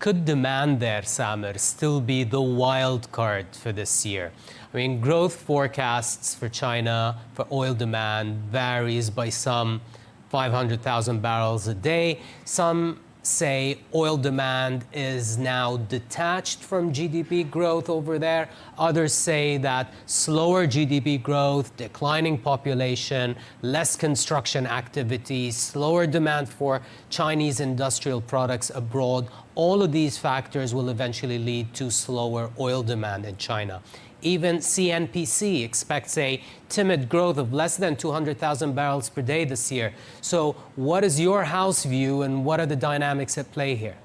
could demand there, Samir, still be the wild card for this year? I mean, growth forecasts for China for oil demand varies by some 500,000 barrels a day. Some say oil demand is now detached from GDP growth over there. Others say that slower GDP growth, declining population, less construction activity, slower demand for Chinese industrial products abroad, all of these factors will eventually lead to slower oil demand in China. Even CNPC expects a timid growth of less than 200,000 barrels per day this year. So what is your house view and what are the dynamics at play here?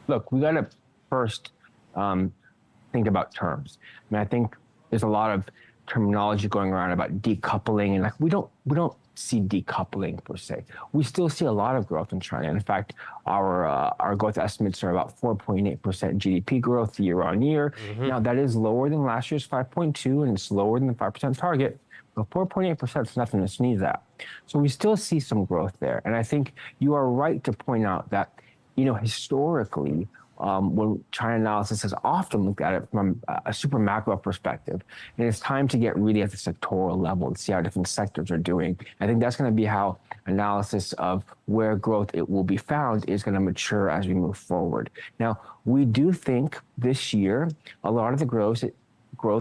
Look, we got to first think about terms. I mean, I think there's a lot of terminology going around about decoupling, and like we don't see decoupling per se. We still see a lot of growth in China. In fact, our growth estimates are about 4.8% GDP growth year on year. Now that is lower than last year's 5.2, and it's lower than the 5% target. But 4.8% is nothing to sneeze at. So we still see some growth there. And I think you are right to point out that, you know, historically, when China analysis has often looked at it from a super macro perspective, and it's time to get really at the sectoral level and see how different sectors are doing. I think that's going to be how analysis of where growth it will be found is going to mature as we move forward. Now, we do think this year, a lot of the growth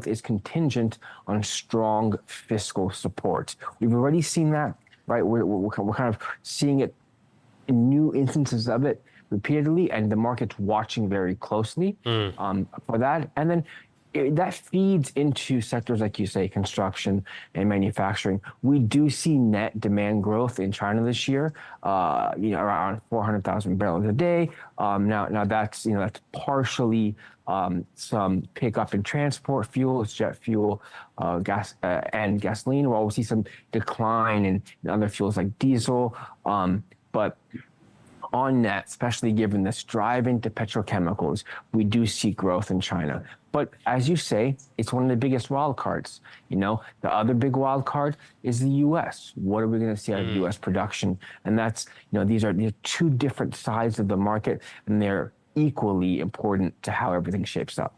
is contingent on strong fiscal support. We've already seen that, right? We're kind of seeing it in new instances of it repeatedly, and the market's watching very closely for that. And then that feeds into sectors like you say, construction and manufacturing. We do see net demand growth in China this year, around 400,000 barrels a day. Now that's that's partially some pickup in transport fuels, jet fuel, gas and gasoline. While we'll see some decline in other fuels like diesel, but on net, especially given this drive into petrochemicals, we do see growth in China. But as you say, it's one of the biggest wild cards. The other big wild card is the U.S. What are we going to see out of U.S. production? And that's, these are two different sides of the market, and they're equally important to how everything shapes up.